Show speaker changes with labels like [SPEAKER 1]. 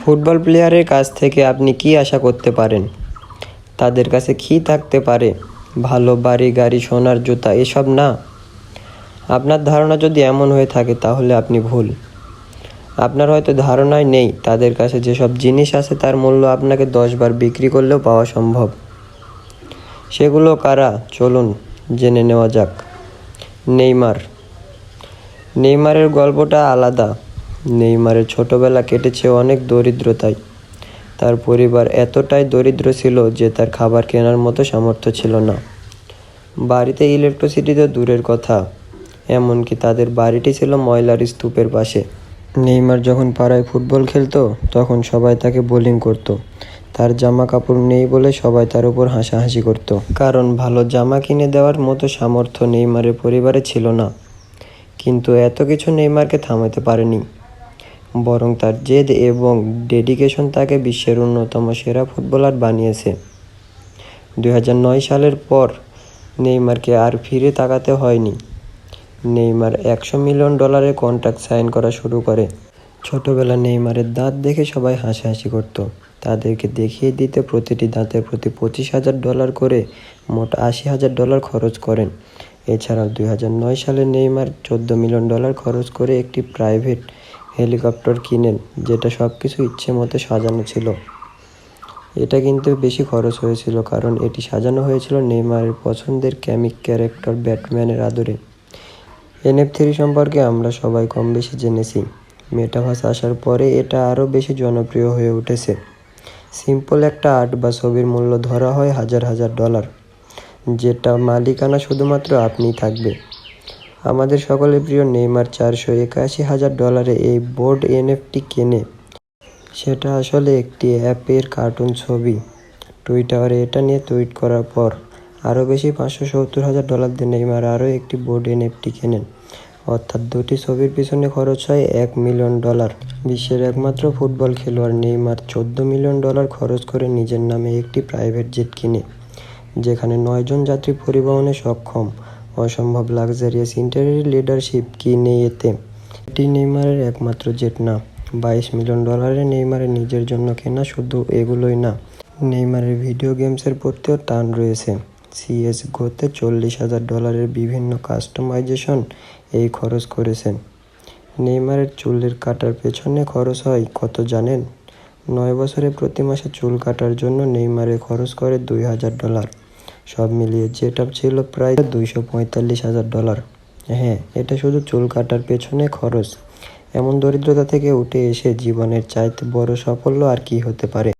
[SPEAKER 1] Football প্লেয়ারের কাছ থেকে আপনি কি আশা করতে পারেন? তাদের কাছে কি থাকতে পারে? ভালো বাড়ি, গাড়ি, সোনার জুতা এসব না? আপনার ধারণা যদি এমন হয়ে থাকে তাহলে আপনি ভুল। আপনার হয়তো ধারণাই নেই তাদের কাছে যেসব জিনিস আছে তার মূল্য আপনাকে 10 বার বিক্রি করলেও পাওয়া সম্ভব। সেগুলো কারা? চলুন জেনে নেওয়া যাক। নেইমারের গল্পটা আলাদা। নেইমারের ছোটবেলা কেটেছে অনেক দরিদ্রতায়। তার পরিবার এতটাই দরিদ্র ছিল যে তার খাবার কেনার মতো সামর্থ্য ছিল না। বাড়িতে ইলেকট্রিসিটি তো দূরের কথা, এমনকি তাদের বাড়িটি ছিল ময়লার স্তূপের পাশে। নেইমার যখন পাড়ায় ফুটবল খেলতো তখন সবাই তাকে বোলিং করতো। তার জামা কাপড় নেই বলে সবাই তার উপর হাসাহাসি করত, কারণ ভালো জামা কিনে দেওয়ার মতো সামর্থ্য নেইমারের পরিবারে ছিল না। কিন্তু এত কিছু নেইমারকে থামাতে পারেনি, বরং তার জেদ এবং ডেডিকেশন তাকে বিশ্বের অন্যতম সেরা ফুটবলার বানিয়েছে। 2009 সালের পর নেইমারকে আর ফিরে তাকাতে হয়নি। নেইমার $100 মিলিয়ন কন্ট্রাক্ট সাইন করা শুরু করে। ছোটবেলা নেইমারের দাঁত দেখে সবাই হাসাহাসি করত। তাদেরকে দেখিয়ে দিতে প্রতিটি দাঁতের প্রতি $25,000 করে মোট $80,000 খরচ করেন। এছাড়াও 2009 সালে নেইমার $14 মিলিয়ন খরচ করে একটি প্রাইভেট হেলিকপ্টার কিনেন, যেটা সব কিছু ইচ্ছে মতো সাজানো ছিল। এটা কিন্তু বেশি খরচ হয়েছিল কারণ এটি সাজানো হয়েছিল নেইমারের পছন্দের কমিক ক্যারেক্টার ব্যাটম্যানের আদরে। NFT সম্পর্কে আমরা সবাই কম বেশি জেনেছি। মেটাভার্স আসার পরে এটা আরও বেশি জনপ্রিয় হয়ে উঠেছে। সিম্পল একটা আর্ট বা ছবির মূল্য ধরা হয় হাজার হাজার ডলার, যেটা মালিকানা শুধুমাত্র আপনিই থাকবে। আমাদের সকলের প্রিয় নেইমার $481,000 এই বোর্ড NFT কেনে। সেটা আসলে একটি অ্যাপের কার্টুন ছবি। টুইটারে এটা নিয়ে টুইট করার পর আরও বেশি $570,000 দিয়ে নেইমার আরও একটি বোর্ড NFT কেনেন। অর্থাৎ দুটি ছবির পিছনে খরচ হয় $1 মিলিয়ন। বিশ্বের একমাত্র ফুটবল খেলোয়াড় নেইমার $14 মিলিয়ন খরচ করে নিজের নামে একটি প্রাইভেট জেট কিনে, যেখানে 9 জন যাত্রী পরিবহনে সক্ষম। অসম্ভব লাক্সারিয়াস ইন্টেরিয়র লিডারশিপ কি নেই এতে? এটি নেইমারের একমাত্র জেট না, $22 মিলিয়ন নেইমারের নিজের জন্য কেনা। শুধু এগুলোই না, নেইমারের ভিডিও গেমসের প্রতিও টান রয়েছে। CS:GOতে $40,000 বিভিন্ন কাস্টমাইজেশন এই খরচ করেছেন। নেইমারের চুলের কাটার পেছনে খরচ হয় কত জানেন? 9 বছরে প্রতি মাসে চুল কাটার জন্য নেইমারে খরচ করে $2,000। সব মিলিয়ে যেটা ছিল প্রায় $245,000। হ্যাঁ, এটা শুধু চুল কাটার পেছনে খরচ। এমন দরিদ্রতা থেকে উঠে এসে জীবনের চাইতে বড় সাফল্য আর কি হতে পারে?